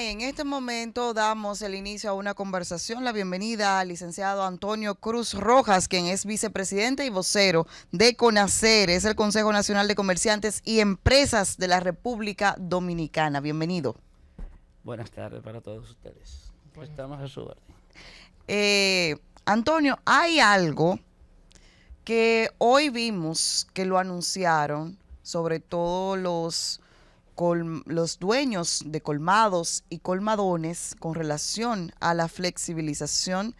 y en este momento damos el inicio a una conversación. La bienvenida al licenciado Antonio Cruz Rojas, quien es vicepresidente y vocero de CONACER, es el Consejo Nacional de Comerciantes y Empresas de la República Dominicana. Bienvenido. Buenas tardes para todos ustedes. Pues estamos a su orden. Antonio, hay algo que hoy vimos que lo anunciaron, sobre todo los dueños de colmados y colmadones, con relación a la flexibilización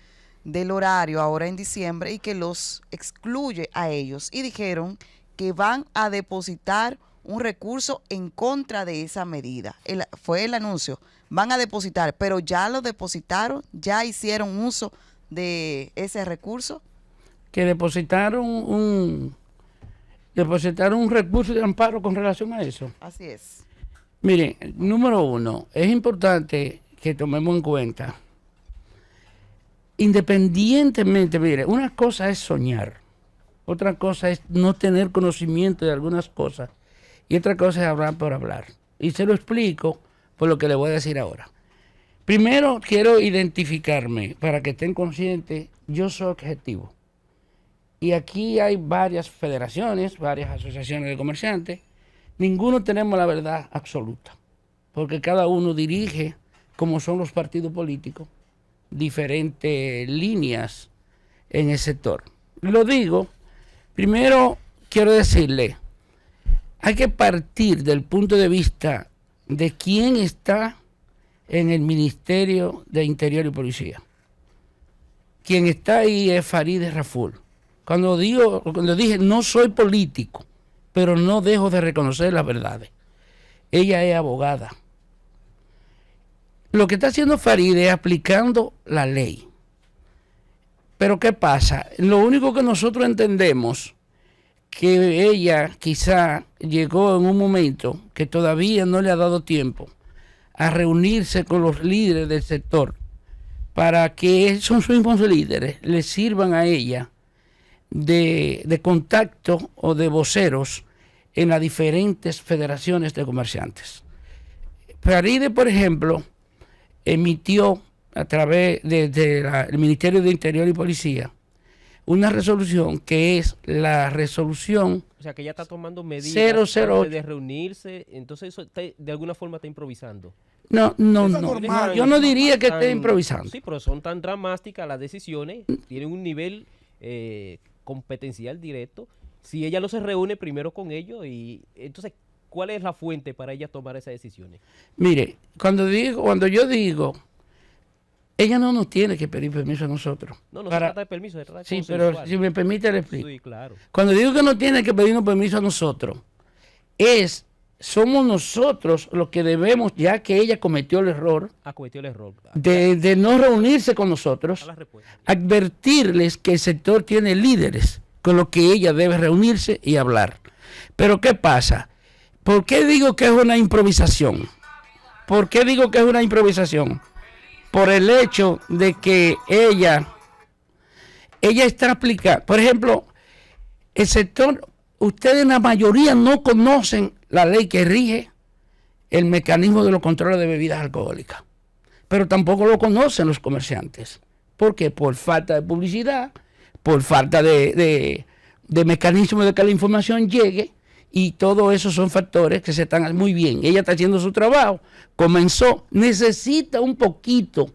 del horario ahora en diciembre y que los excluye a ellos, y dijeron que van a depositar un recurso en contra de esa medida. Fue el anuncio, van a depositar, pero ya lo depositaron, ya hicieron uso de ese recurso. Que depositaron un recurso de amparo con relación a eso. Así es. Miren, número uno, es importante que tomemos en cuenta, independientemente, mire, una cosa es soñar, otra cosa es no tener conocimiento de algunas cosas y otra cosa es hablar por hablar. Y se lo explico por lo que le voy a decir ahora. Primero, quiero identificarme para que estén conscientes, yo soy objetivo. Y aquí hay varias federaciones, varias asociaciones de comerciantes. Ninguno tenemos la verdad absoluta, porque cada uno dirige, como son los partidos políticos, diferentes líneas en el sector. Lo digo, primero quiero decirle, hay que partir del punto de vista de quién está en el Ministerio de Interior y Policía. Quien está ahí es Farideh Raful. Cuando dije, no soy político, pero no dejo de reconocer las verdades. Ella es abogada. Lo que está haciendo Farideh es aplicando la ley. Pero ¿qué pasa? Lo único que nosotros entendemos, que ella quizá llegó en un momento que todavía no le ha dado tiempo a reunirse con los líderes del sector para que esos mismos líderes le sirvan a ella de contacto o de voceros en las diferentes federaciones de comerciantes. Farideh, por ejemplo, emitió a través del Ministerio de Interior y Policía una resolución que es la resolución, o sea, que ella está tomando medidas 008 de reunirse, entonces eso de alguna forma está improvisando. No, yo no diría que esté improvisando. Sí, pero son tan dramáticas las decisiones, tienen un nivel competencial directo. Si ella no se reúne primero con ellos, y entonces, ¿cuál es la fuente para ella tomar esas decisiones? Mire, cuando yo digo, ella no nos tiene que pedir permiso a nosotros. No se trata de permiso, se trata de sí, consensuar. pero si me permite le explico. Sí, claro. Cuando digo que no tiene que pedirnos permiso a nosotros, somos nosotros los que debemos, ya que ella cometió el error, de no reunirse con nosotros, advertirles que el sector tiene líderes con los que ella debe reunirse y hablar. Pero ¿qué pasa? ¿Por qué digo que es una improvisación? ¿Por qué digo que es una improvisación? Por el hecho de que ella está aplicando, por ejemplo, el sector, ustedes la mayoría no conocen la ley que rige el mecanismo de los controles de bebidas alcohólicas, pero tampoco lo conocen los comerciantes. ¿Por qué? Por falta de publicidad, por falta de mecanismo de que la información llegue, y todo eso son factores que se están muy bien. Ella está haciendo su trabajo, comenzó, necesita un poquito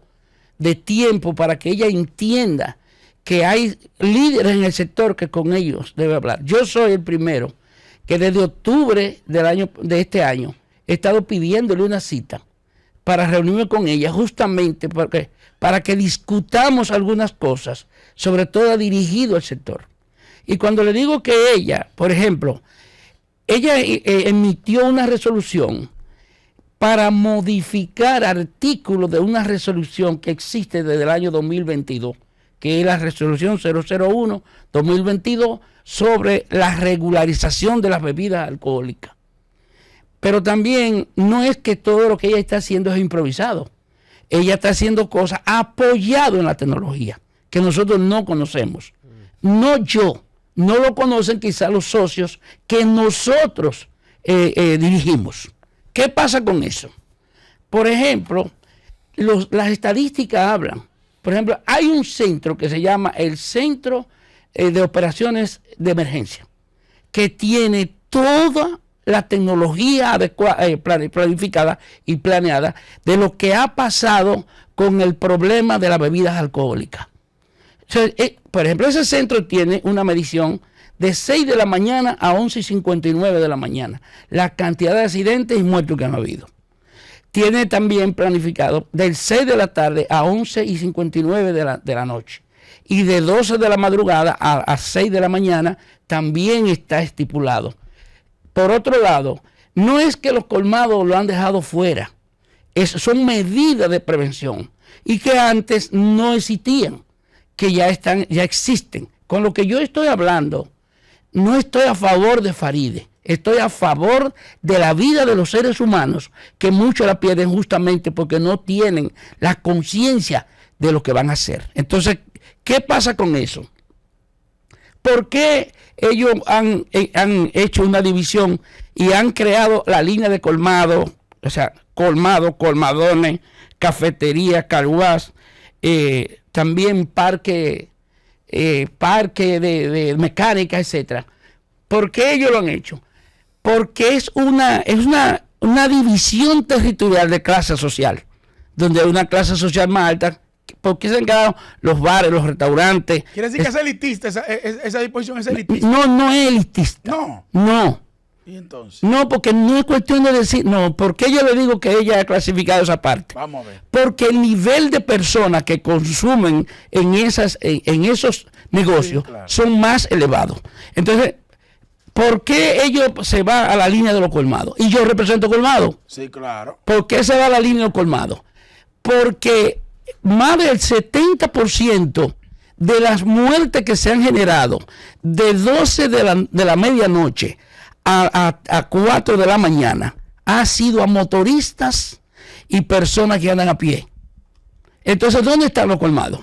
de tiempo para que ella entienda que hay líderes en el sector que con ellos debe hablar. Yo soy el primero que desde octubre de este año he estado pidiéndole una cita para reunirme con ella, justamente para que discutamos algunas cosas, sobre todo dirigido al sector. Y cuando le digo que ella, por ejemplo, ella emitió una resolución para modificar artículos de una resolución que existe desde el año 2022, que es la resolución 001-2022 sobre la regularización de las bebidas alcohólicas. Pero también no es que todo lo que ella está haciendo es improvisado. Ella está haciendo cosas apoyado en la tecnología que nosotros no conocemos. No yo, no lo conocen quizás los socios que nosotros dirigimos. ¿Qué pasa con eso? Por ejemplo, las estadísticas hablan. Por ejemplo, hay un centro que se llama el Centro de Operaciones de Emergencia, que tiene toda la tecnología planificada y planeada de lo que ha pasado con el problema de las bebidas alcohólicas. O sea, por ejemplo, ese centro tiene una medición de 6 de la mañana a 11:59 de la mañana, la cantidad de accidentes y muertos que han habido. Tiene también planificado del 6 de la tarde a 11:59 de la noche. Y de 12 de la madrugada a 6 de la mañana también está estipulado. Por otro lado, no es que los colmados lo han dejado fuera, son medidas de prevención y que antes no existían, que ya existen. Con lo que yo estoy hablando, no estoy a favor de Faride, estoy a favor de la vida de los seres humanos, que muchos la pierden justamente porque no tienen la conciencia de lo que van a hacer. Entonces, ¿qué pasa con eso? ¿Por qué ellos han hecho una división y han creado la línea de colmado? O sea, colmado, colmadones, cafetería, carwash, también parque de mecánica, etcétera. ¿Por qué ellos lo han hecho? Porque es una división territorial de clase social, donde hay una clase social más alta. ¿Por qué se han quedado los bares, los restaurantes? ¿Quiere decir que es elitista? Esa disposición es elitista. No es elitista. No. ¿Y entonces? No, porque no es cuestión de decir, no, porque yo le digo que ella ha clasificado esa parte. Vamos a ver. Porque el nivel de personas que consumen en esos negocios, sí, claro, son más elevados. Entonces, ¿por qué ellos se van a la línea de los colmados? Y yo represento colmado. Sí, claro. ¿Por qué se va a la línea de los colmados? Porque más del 70% de las muertes que se han generado de 12 de la medianoche a 4 de la mañana ha sido a motoristas y personas que andan a pie. Entonces, ¿dónde están los colmados?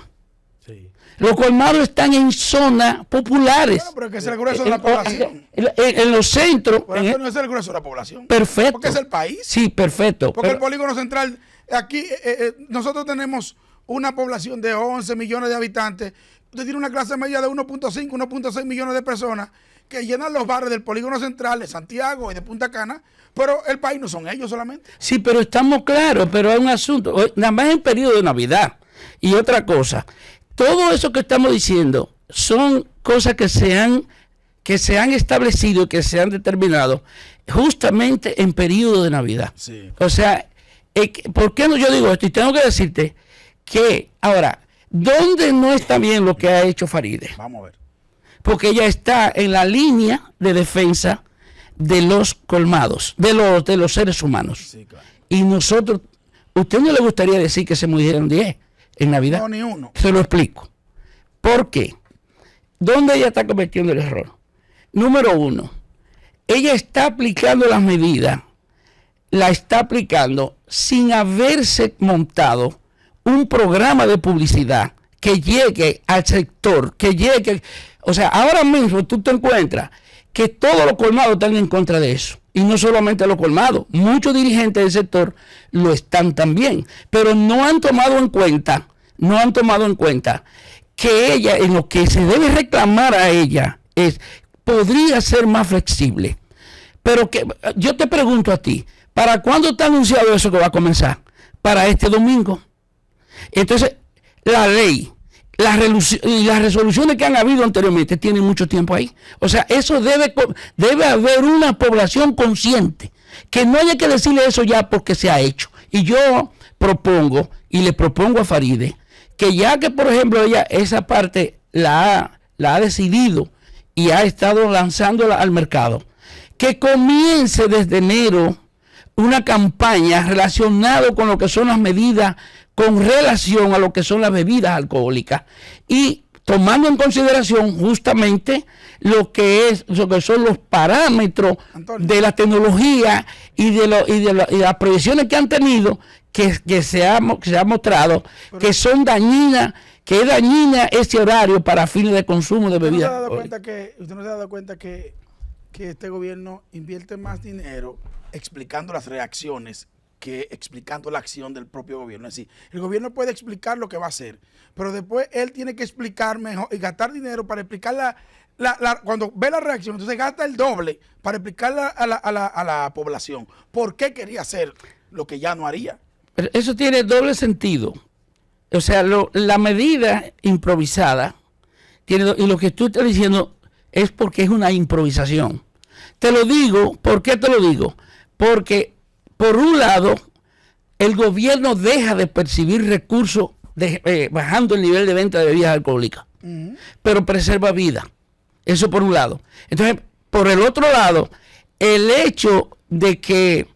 Sí. Los colmados están en zonas populares. Bueno, pero que es el grueso de la población. En los centros. Pero eso no es el grueso de la población. Perfecto. Porque es el país. Sí, perfecto. Porque el polígono central, aquí nosotros tenemos una población de 11 millones de habitantes. Usted tiene una clase media de 1.5, 1.6 millones de personas que llenan los barrios del polígono central de Santiago y de Punta Cana, pero el país no son ellos solamente. Sí, pero estamos claros, pero hay un asunto, nada más en periodo de Navidad. Y otra cosa, todo eso que estamos diciendo son cosas que se han establecido, que se han determinado justamente en periodo de Navidad. Sí. O sea, ¿por qué no yo digo esto? Y tengo que decirte que, ahora, ¿dónde no está bien lo que ha hecho Faride? Vamos a ver. Porque ella está en la línea de defensa de los colmados, de los seres humanos. Sí, claro. Y nosotros, ¿usted no le gustaría decir que se murieron 10 en Navidad? No, ni uno. Se lo explico. ¿Por qué? ¿Dónde ella está cometiendo el error? Número uno, ella está aplicando las medidas, la está aplicando sin haberse montado un programa de publicidad que llegue al sector, que llegue. O sea, ahora mismo tú te encuentras que todos los colmados están en contra de eso. Y no solamente los colmados, muchos dirigentes del sector lo están también. Pero no han tomado en cuenta que ella, en lo que se debe reclamar a ella, podría ser más flexible. Pero que yo te pregunto a ti, ¿para cuándo está anunciado eso que va a comenzar? Para este domingo. Entonces, la ley, las resoluciones que han habido anteriormente tienen mucho tiempo ahí. O sea, eso debe haber una población consciente, que no haya que decirle eso ya porque se ha hecho. Y yo propongo, y le propongo a Faride, que ya que, por ejemplo, ella esa parte la ha decidido y ha estado lanzándola al mercado, que comience desde enero una campaña relacionada con lo que son las medidas con relación a lo que son las bebidas alcohólicas y tomando en consideración justamente lo que son los parámetros, Antonio, de la tecnología y de las proyecciones que han tenido que se ha mostrado. Pero que son dañinas, que es dañina ese horario para fines de consumo de bebidas. ¿Usted no se ha dado cuenta que este gobierno invierte más dinero explicando las reacciones que explicando la acción del propio gobierno. Es decir, el gobierno puede explicar lo que va a hacer, pero después él tiene que explicar mejor y gastar dinero para explicar cuando ve la reacción, entonces gasta el doble para explicarle a la población por qué quería hacer lo que ya no haría. Pero eso tiene doble sentido. O sea, la medida improvisada tiene, y lo que tú estás diciendo es porque es una improvisación. Te lo digo, ¿por qué te lo digo? Porque, por un lado, el gobierno deja de percibir recursos bajando el nivel de venta de bebidas alcohólicas, pero preserva vida. Eso por un lado. Entonces, por el otro lado, el hecho de que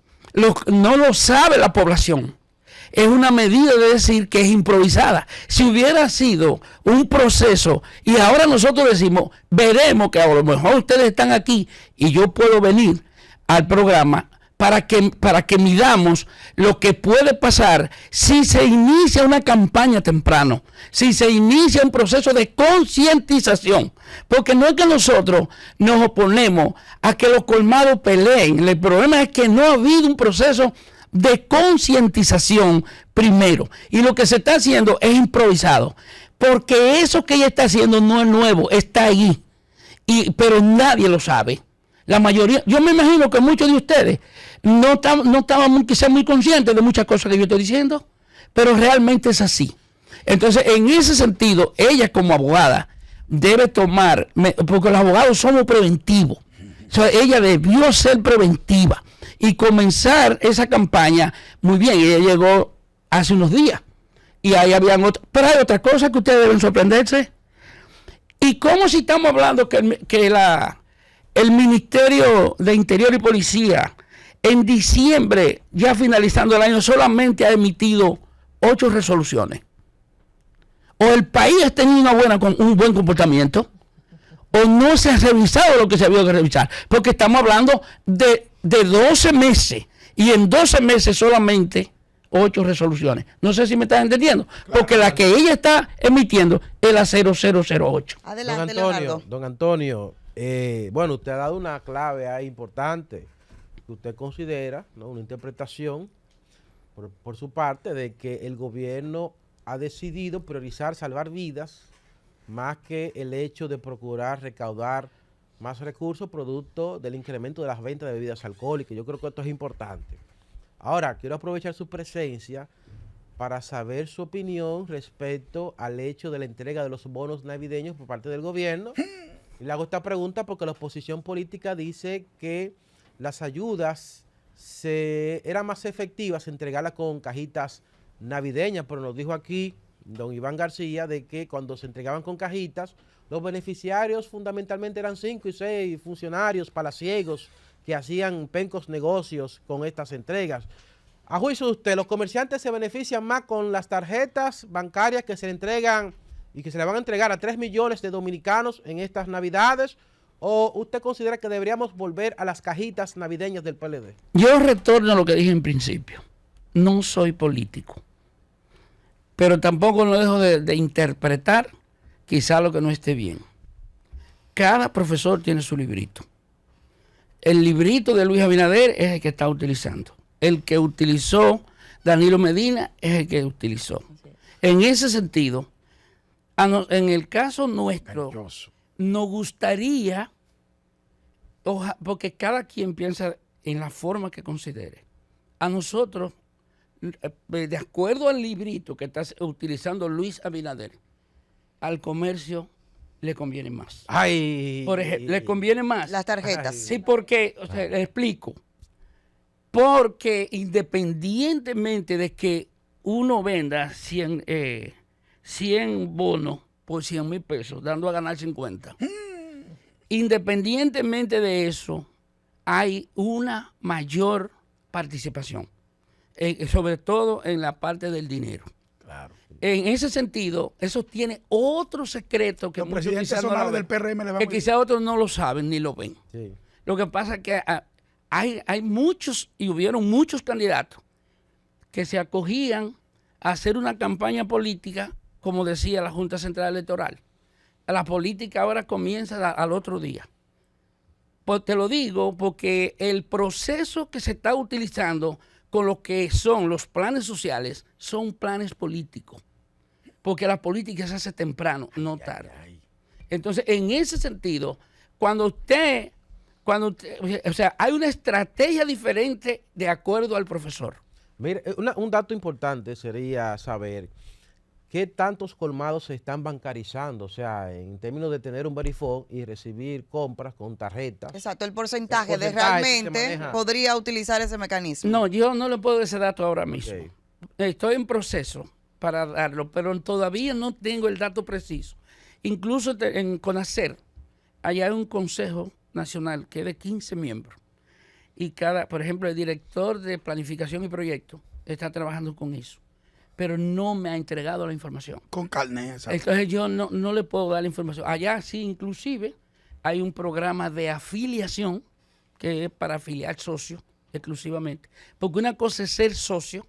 no lo sabe la población es una medida de decir que es improvisada. Si hubiera sido un proceso y ahora nosotros decimos, veremos que a lo mejor ustedes están aquí y yo puedo venir al programa para que midamos lo que puede pasar si se inicia una campaña temprano, si se inicia un proceso de concientización. Porque no es que nosotros nos oponemos a que los colmados peleen. El problema es que no ha habido un proceso de concientización primero. Y lo que se está haciendo es improvisado. Porque eso que ella está haciendo no es nuevo, está ahí. Pero nadie lo sabe. La mayoría, yo me imagino que muchos de ustedes no estaban quizás muy conscientes de muchas cosas que yo estoy diciendo, pero realmente es así. Entonces, en ese sentido, ella como abogada debe tomar, porque los abogados somos preventivos, o sea, ella debió ser preventiva y comenzar esa campaña muy bien. Ella llegó hace unos días y ahí habían otras, pero hay otras cosas que ustedes deben sorprenderse. Y como si estamos hablando que el Ministerio de Interior y Policía en diciembre, ya finalizando el año, solamente ha emitido 8 resoluciones. O el país ha tenido un buen comportamiento, o no se ha revisado lo que se había que revisar, porque estamos hablando de 12 meses, y en 12 meses solamente 8 resoluciones. No sé si me están entendiendo, porque la que ella está emitiendo es la 0008. Adelante, Don Antonio, bueno, usted ha dado una clave ahí importante que usted considera, ¿no?, una interpretación por su parte de que el gobierno ha decidido priorizar salvar vidas más que el hecho de procurar recaudar más recursos producto del incremento de las ventas de bebidas alcohólicas. Yo creo que esto es importante. Ahora, quiero aprovechar su presencia para saber su opinión respecto al hecho de la entrega de los bonos navideños por parte del gobierno. Y le hago esta pregunta porque la oposición política dice que las ayudas eran más efectivas entregarlas con cajitas navideñas, pero nos dijo aquí don Iván García de que cuando se entregaban con cajitas, los beneficiarios fundamentalmente eran 5 y 6 funcionarios palaciegos que hacían pencos negocios con estas entregas. A juicio de usted, ¿los comerciantes se benefician más con las tarjetas bancarias que se le entregan y que se le van a entregar a 3 millones de dominicanos en estas Navidades? ¿O usted considera que deberíamos volver a las cajitas navideñas del PLD? Yo retorno a lo que dije en principio. No soy político, pero tampoco no dejo de interpretar quizá lo que no esté bien. Cada profesor tiene su librito. El librito de Luis Abinader es el que está utilizando. El que utilizó Danilo Medina es el que utilizó. En ese sentido, en el caso nuestro, nos gustaría, porque cada quien piensa en la forma que considere. A nosotros, de acuerdo al librito que está utilizando Luis Abinader, al comercio le conviene más. Por ejemplo, le conviene más. Las tarjetas. Sí, porque, o sea, le explico. Porque independientemente de que uno venda 100 bonos por 100,000 pesos, dando a ganar 50. Independientemente de eso, hay una mayor participación, sobre todo en la parte del dinero. Claro. En ese sentido, eso tiene otro secreto que los presidentes zonales del PRM le van que quizá otros no lo saben ni lo ven. Sí. Lo que pasa es que hay muchos, y hubieron muchos candidatos que se acogían a hacer una campaña política, como decía la Junta Central Electoral. La política ahora comienza al otro día. Pues te lo digo porque el proceso que se está utilizando con lo que son los planes sociales, son planes políticos. Porque la política se hace temprano, no tarde. Entonces, en ese sentido, cuando usted, o sea, hay una estrategia diferente de acuerdo al profesor. Mire, un dato importante sería saber qué tantos colmados se están bancarizando, o sea, en términos de tener un verifone y recibir compras con tarjetas. Exacto, el porcentaje de que se realmente maneja. podría utilizar ese mecanismo. No, yo no le puedo dar ese dato ahora mismo. Ok. Estoy en proceso para darlo, pero todavía no tengo el dato preciso. Incluso en CONACER, allá hay un consejo nacional que es de 15 miembros. Y por ejemplo, el director de planificación y proyectos está trabajando con eso, pero no me ha entregado la información. Con carne, ¿sabes? Entonces yo no le puedo dar la información. Allá sí, inclusive, hay un programa de afiliación que es para afiliar socios exclusivamente. Porque una cosa es ser socio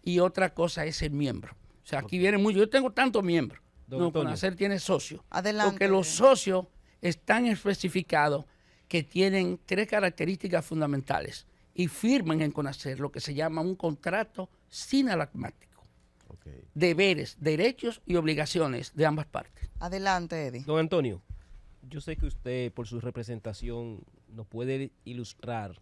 y otra cosa es ser miembro. O sea, aquí viene mucho. Yo tengo tantos miembros. Don No, Antonio. CONACER tiene socios. Adelante. Porque los socios están especificados que tienen 3 características fundamentales y firman en CONACER lo que se llama un contrato sinalagmático. Ok. Deberes, derechos y obligaciones de ambas partes. Adelante, Eddie. Don Antonio, yo sé que usted por su representación nos puede ilustrar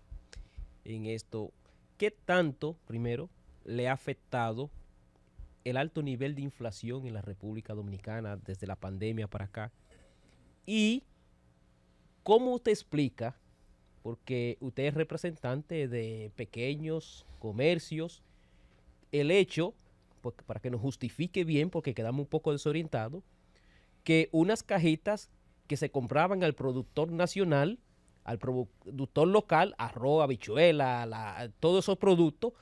en esto. ¿Qué tanto, primero, le ha afectado el alto nivel de inflación en la República Dominicana desde la pandemia para acá? Y ¿cómo usted explica, porque usted es representante de pequeños comercios, el hecho, pues, para que nos justifique bien, porque quedamos un poco desorientados, que unas cajitas que se compraban al productor nacional, al productor local, arroz, habichuela, todos esos productos,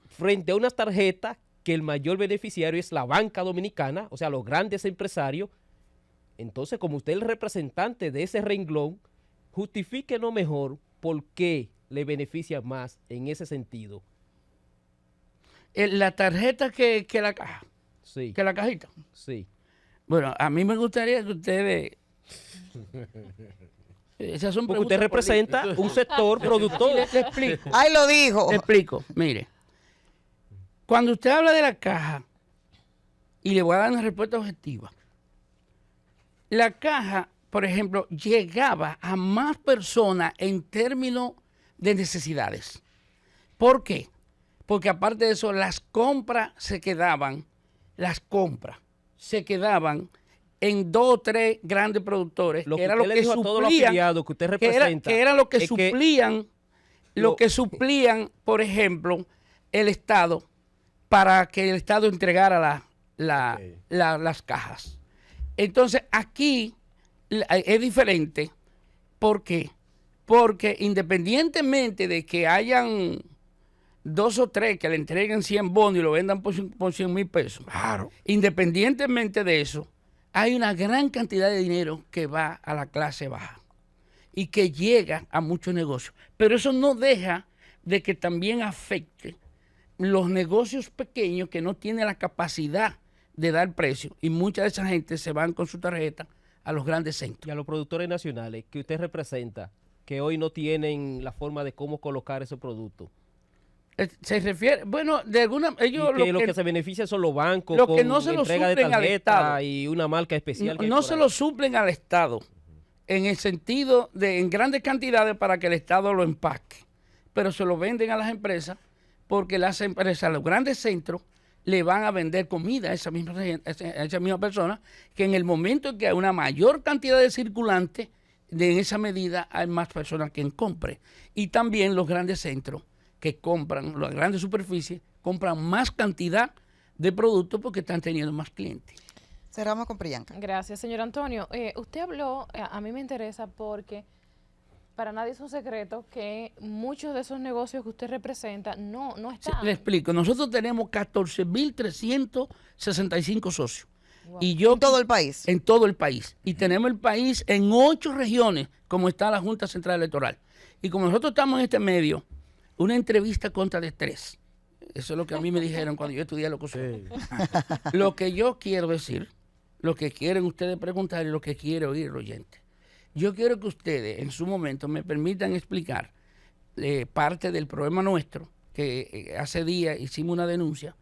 frente a unas tarjetas que el mayor beneficiario es la banca dominicana, o sea, los grandes empresarios? Entonces, como usted es el representante de ese renglón, justifíquenos mejor por qué le beneficia más en ese sentido. La tarjeta que la caja, Sí, que la cajita. sí. Bueno, a mí me gustaría que ustedes... Esas son Porque usted preguntas representa un sector productor. políticas. Le explico. Ahí lo dijo. Le explico. Mire, cuando usted habla de la caja, y le voy a dar una respuesta objetiva, la caja, por ejemplo, llegaba a más personas en términos de necesidades. ¿Por qué? Porque aparte de eso, las compras se quedaban en 2 o 3 grandes productores, Lo que que era usted lo le que dijo a todos los suplían, afiliados que usted que representa, era lo que es que suplían, lo que suplían, por ejemplo, el Estado, para que el Estado entregara las cajas. Entonces, aquí es diferente. ¿Por qué? Porque independientemente de que hayan 2 o 3 que le entreguen 100 bonos y lo vendan por 100,000 pesos, Claro. independientemente de eso, hay una gran cantidad de dinero que va a la clase baja y que llega a muchos negocios. Pero eso no deja de que también afecte los negocios pequeños que no tienen la capacidad de dar precio, y mucha de esa gente se van con su tarjeta a los grandes centros. y a los productores nacionales que usted representa, que hoy no tienen la forma de cómo colocar ese producto. Se refiere, bueno, de alguna... ellos Y que lo que se beneficia son los bancos lo que con no se lo entrega de suplen al Estado. tarjeta y una marca especial. que hay no por se ahí. lo suplen al Estado en el sentido de en grandes cantidades para que el Estado lo empaque, pero se lo venden a las empresas porque las empresas, los grandes centros, le van a vender comida a esa misma persona, que en el momento en que hay una mayor cantidad de circulantes, en esa medida hay más personas que compren. Y también los grandes centros que compran, las grandes superficies, compran más cantidad de productos porque están teniendo más clientes. Cerramos con Priyanka. Gracias, señor Antonio. Usted habló, a mí me interesa porque para nadie es un secreto que muchos de esos negocios que usted representa no están. Le explico, nosotros tenemos 14,365 socios. Wow. Y yo, En todo el país. en todo el país. Y tenemos el país en 8 regiones, como está la Junta Central Electoral. Y como nosotros estamos en este medio, una entrevista contra de 3. Eso es lo que a mí me dijeron cuando yo estudié locución. Lo que yo quiero decir, lo que quieren ustedes preguntar y lo que quiere oír el oyente. Yo quiero que ustedes en su momento me permitan explicar parte del problema nuestro que hace días hicimos una denuncia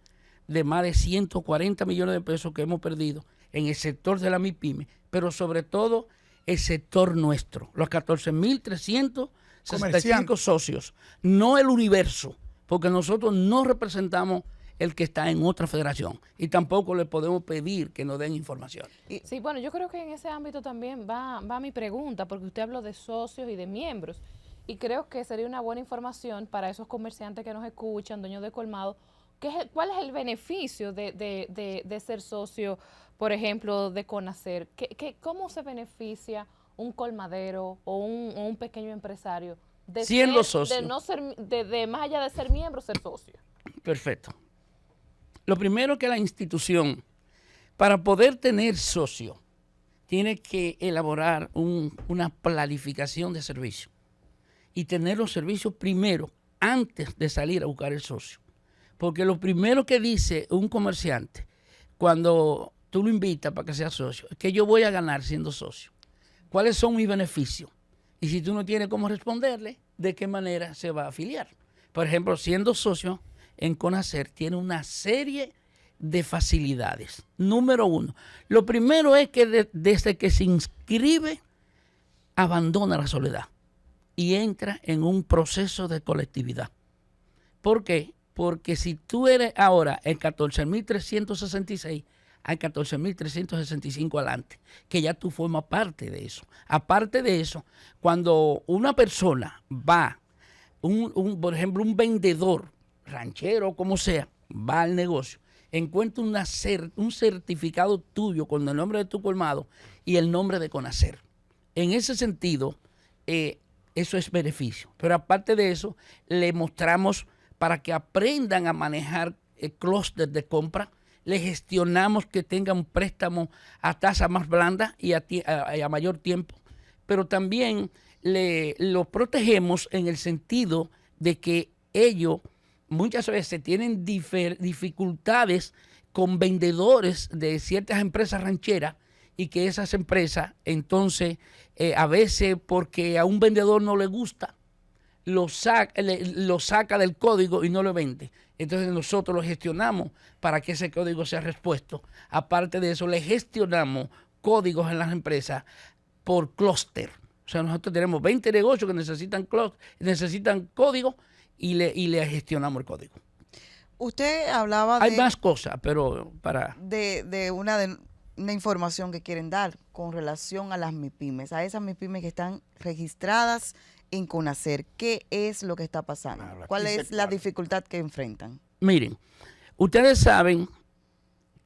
de más de 140 millones de pesos que hemos perdido en el sector de la MIPYME, pero sobre todo el sector nuestro, los 14.365 socios, no el universo, porque nosotros no representamos el que está en otra federación y tampoco le podemos pedir que nos den información. Sí, bueno, yo creo que en ese ámbito también va mi pregunta, porque usted habló de socios y de miembros, y creo que sería una buena información para esos comerciantes que nos escuchan, dueños de colmado. ¿Cuál es el beneficio de ser socio, por ejemplo, de Conacer? ¿Cómo se beneficia un colmadero o un pequeño empresario de siendo socio? De no ser, de más allá de ser miembro, ser socio. Perfecto. Lo primero que la institución, para poder tener socio, tiene que elaborar una planificación de servicios y tener los servicios primero, antes de salir a buscar el socio. Porque lo primero que dice un comerciante cuando tú lo invitas para que sea socio es que yo voy a ganar siendo socio. ¿Cuáles son mis beneficios? Y si tú no tienes cómo responderle, ¿de qué manera se va a afiliar? Por ejemplo, siendo socio en Conacer tiene una serie de facilidades. Número 1, lo primero es que desde que se inscribe abandona la soledad y entra en un proceso de colectividad. ¿Por qué? Porque si tú eres ahora el 14.366, hay 14.365 adelante, que ya tú formas parte de eso. Aparte de eso, cuando una persona va, por ejemplo, un vendedor, ranchero, como sea, va al negocio, encuentra un certificado tuyo con el nombre de tu colmado y el nombre de Conacer. En ese sentido, eso es beneficio. Pero aparte de eso, le mostramos para que aprendan a manejar el clúster de compra, le gestionamos que tengan un préstamo a tasa más blanda y a mayor tiempo, pero también lo protegemos en el sentido de que ellos muchas veces tienen dificultades con vendedores de ciertas empresas rancheras y que esas empresas entonces a veces porque a un vendedor no le gusta, lo saca del código y no lo vende. Entonces nosotros lo gestionamos para que ese código sea respuesto. Aparte de eso, le gestionamos códigos en las empresas por clúster. O sea, nosotros tenemos 20 negocios que necesitan código y le gestionamos el código. Usted hablaba Hay más cosas, pero para... de una información que quieren dar con relación a las MIPYMES, a esas MIPYMES que están registradas en Conacer. ¿Qué es lo que está pasando? Claro, ¿Cuál es la dificultad que enfrentan? Miren, ustedes saben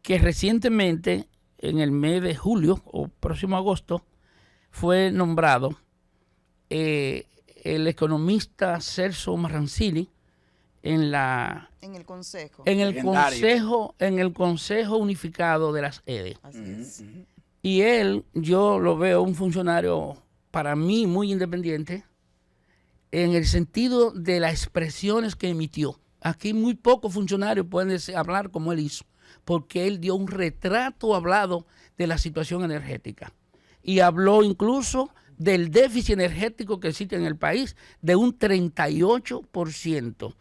que recientemente, en el mes de julio o próximo agosto, fue nombrado el economista Celso Marrancini en el Consejo. En el Consejo Unificado de las EDE. Así es. Y él, yo lo veo un funcionario para mí muy independiente en el sentido de las expresiones que emitió. Aquí muy pocos funcionarios pueden hablar como él hizo, porque él dio un retrato hablado de la situación energética. Y habló incluso del déficit energético que existe en el país de un 38%,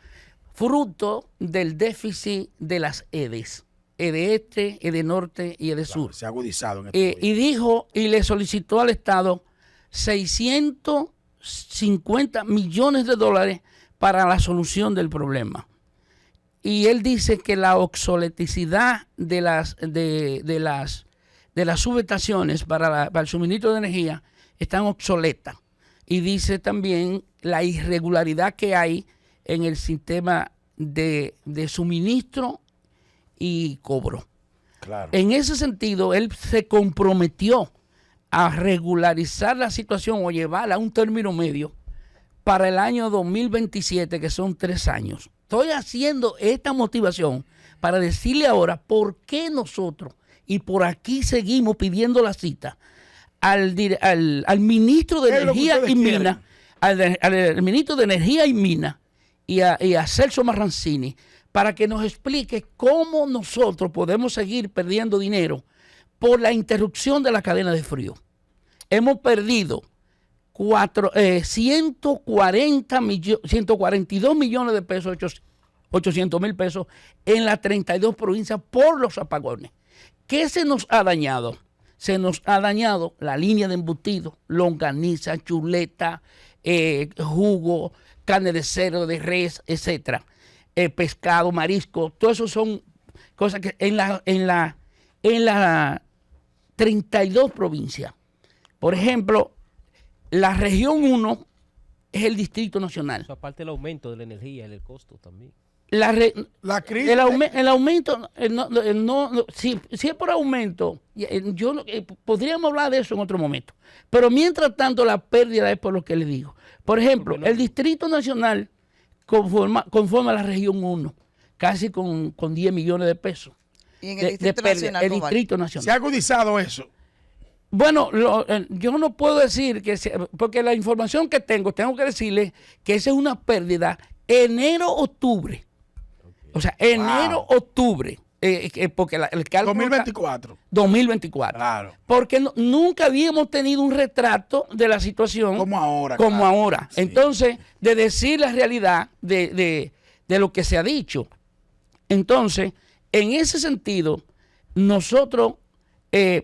fruto del déficit de las EDES, EDE Este, EDE Norte y EDE Sur. Se ha agudizado en Y dijo y le solicitó al Estado 650 millones de dólares para la solución del problema. Y él dice que la obsoleticidad de las subestaciones para el suministro de energía están obsoletas. Y dice también la irregularidad que hay en el sistema de suministro y cobro. Claro. En ese sentido, él se comprometió a regularizar la situación o llevarla a un término medio para el año 2027, que son 3 años. Estoy haciendo esta motivación para decirle ahora por qué nosotros, y por aquí seguimos pidiendo la cita, al ministro de Energía y Minas, al ministro de Energía y Minas y a Celso Marrancini, para que nos explique cómo nosotros podemos seguir perdiendo dinero por la interrupción de la cadena de frío. Hemos perdido 142 millones de pesos 800,000 pesos en las 32 provincias por los apagones. ¿Qué se nos ha dañado? Se nos ha dañado la línea de embutido, longaniza, chuleta, jugo, carne de cerdo, de res, etcétera, pescado, marisco. Todo eso son cosas que en la 32 provincias. Por ejemplo, la región 1 es el Distrito Nacional. Eso aparte del aumento de la energía, el costo también. La crisis. El aumento, si es por aumento, podríamos hablar de eso en otro momento. Pero mientras tanto, la pérdida es por lo que les digo. Por ejemplo, el Distrito Nacional conforma la región 1, casi con 10 millones de pesos. Y en el Distrito Nacional, el Distrito Nacional. Se ha agudizado eso. Bueno, yo no puedo decir porque la información que tengo que decirle que esa es una pérdida enero-octubre. O sea, enero-octubre. Porque el cálculo 2024. 2024. Claro. Porque nunca habíamos tenido un retrato de la situación Como ahora. como claro. ahora. Sí. Entonces, de decir la realidad de lo que se ha dicho. Entonces, en ese sentido, nosotros,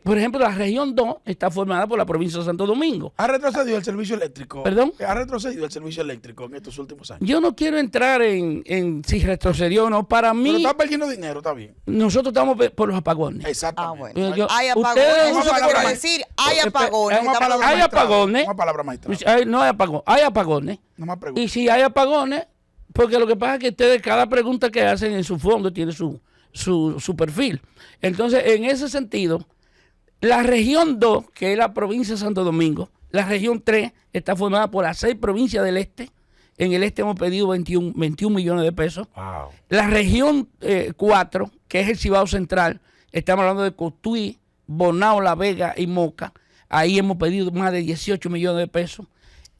por ejemplo, la región 2 está formada por la provincia de Santo Domingo. ¿Ha retrocedido el servicio eléctrico? ¿Perdón? ¿Ha retrocedido el servicio eléctrico en estos últimos años? Yo no quiero entrar en si retrocedió o no. Para Pero mí, está perdiendo dinero, está bien. nosotros estamos por los apagones. Exactamente. bueno. Hay apagones. ustedes- Eso es lo que quiero Vamos a decir. Hay Espe- apagones. Es una Estamos palabra Hay maestrada, apagones. Una palabra maestra. No hay apagones. Hay apagones. No más preguntas. Y si hay apagones, porque lo que pasa es que ustedes, cada pregunta que hacen en su fondo tiene su perfil. Entonces, en ese sentido, la región 2, que es la provincia de Santo Domingo, la región 3 está formada por las 6 provincias del este. En el este hemos pedido 21 millones de pesos. Wow. La región 4, que es el Cibao Central, estamos hablando de Cotuí, Bonao, La Vega y Moca. Ahí hemos pedido más de 18 millones de pesos.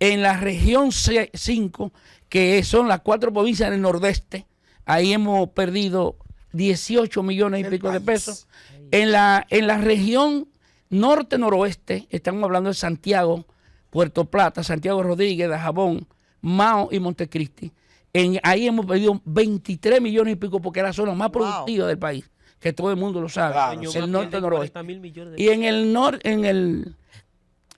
En la región 5, que son las 4 provincias del nordeste, ahí hemos perdido 18 millones y El pico de país. pesos. En la región norte-noroeste, estamos hablando de Santiago, Puerto Plata, Santiago Rodríguez, Dajabón, Mao y Montecristi. Ahí hemos pedido 23 millones y pico porque es la zona más Wow. productiva del país, que todo el mundo lo sabe, Claro, Año sí. más el pierde norte-noroeste. 40.000 millones de Y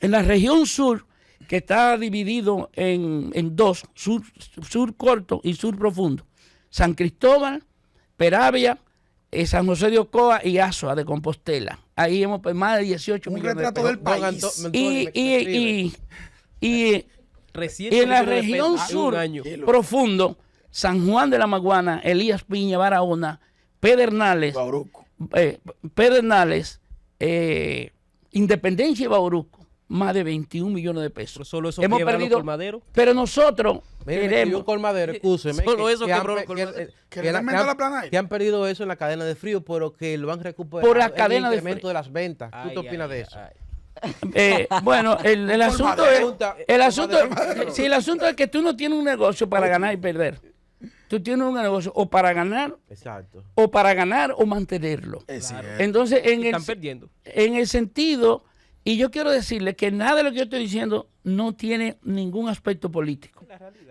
en la región sur, que está dividido en dos, sur corto y sur profundo, San Cristóbal, Peravia, San José de Ocoa y Azua de Compostela. Ahí hemos más de 18 Un millones de retrato pesos. del país. Y Recién en la millones de región pesos en un sur año. profundo, San Juan de la Maguana, Elías Piña, Barahona, Pedernales, Bauruco. Pedernales, Independencia y Bauruco, más de 21 millones de Pero pesos. solo eso Hemos quiebra los perdido, colmaderos. pero nosotros Miren, queremos. un colmadero, excúseme. Solo eso han quebró los pe- colmaderos. Que le meta la plana ahí. que han perdido eso en la cadena de frío, pero que lo han recuperado. Por la en cadena el de incremento frío. de las ventas. ¿Qué Ay, usted opina ay, de eso? ay. Bueno, el asunto Colmadero. es, si el asunto es que tú no tienes un negocio para ganar y perder. Tú tienes un negocio o para ganar Exacto. o mantenerlo. Es cierto. Entonces, Están perdiendo. en el sentido, y yo quiero decirle que nada de lo que yo estoy diciendo no tiene ningún aspecto político.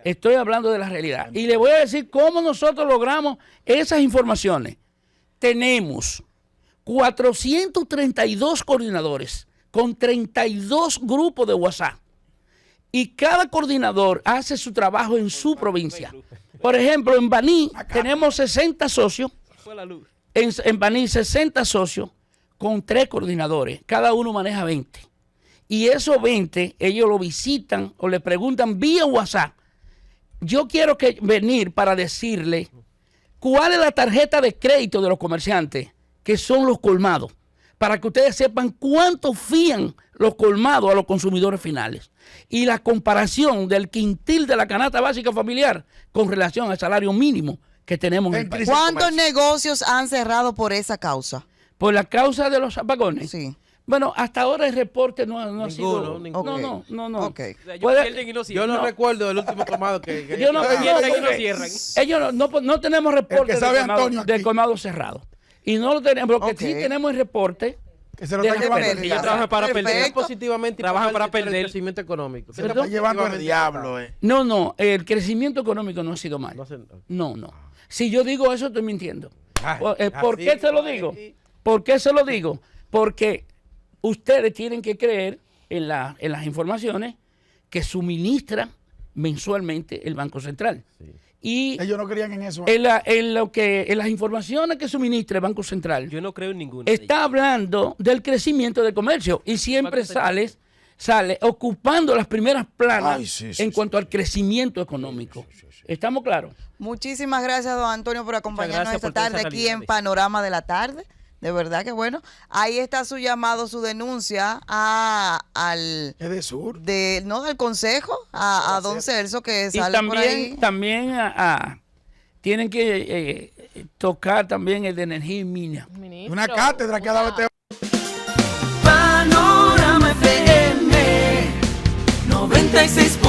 Estoy hablando de la realidad. Y le voy a decir cómo nosotros logramos esas informaciones. Tenemos 432 coordinadores con 32 grupos de WhatsApp. Y cada coordinador hace su trabajo en su provincia. Por ejemplo, en Baní tenemos 60 socios. Fue la luz. En Baní 60 socios con 3 coordinadores. Cada uno maneja 20. Y esos 20, ellos lo visitan o le preguntan vía WhatsApp. Yo quiero venir para decirle cuál es la tarjeta de crédito de los comerciantes, que son los colmados, para que ustedes sepan cuánto fían los colmados a los consumidores finales. Y la comparación del quintil de la canasta básica familiar con relación al salario mínimo que tenemos en el país. ¿Cuántos negocios han cerrado por esa causa? Por la causa de los apagones. Sí. Bueno, hasta ahora el reporte no ha sido... Ninguno. No. Ok. O sea, ellos Puede- pierden y no Yo cierran. no recuerdo el último colmado que Yo no, Pierden y no porque cierran. ellos no tenemos reporte El que sabe de colmado, Antonio aquí. de colmado cerrado. Y no lo tenemos, porque Ok. sí tenemos el reporte Que se lo está Deje llevando el pérdida. Ellos diablo. trabajan para Perfecto. perder. Positivamente y Trabajan para afectar el perder. crecimiento económico. Se lo está llevando el diablo, No, no, el crecimiento económico no ha sido mal. No se- No, no. Si yo digo eso, estoy mintiendo. Ay, ¿Por así, qué se lo digo? ¿Por qué se lo digo? Porque ustedes tienen que creer en las informaciones que suministra mensualmente el Banco Central. Y Ellos no creían en eso. en las informaciones que suministra el Banco Central, Yo no creo en ninguna. de está hablando del crecimiento del comercio y siempre sale ocupando las primeras planas Ay, sí, sí, en sí, cuanto al crecimiento económico. ¿Estamos claros? Muchísimas gracias, don Antonio, por acompañarnos gracias esta por todas tarde esas aquí en realidades. Panorama de la Tarde. De verdad que bueno. Ahí está su llamado, su denuncia al Es de sur. no del consejo, a don Celso, que Y sale por ahí. también tienen que tocar también el de energía y mina. Ministro, Una cátedra que ha dado este Panorama FM 96.9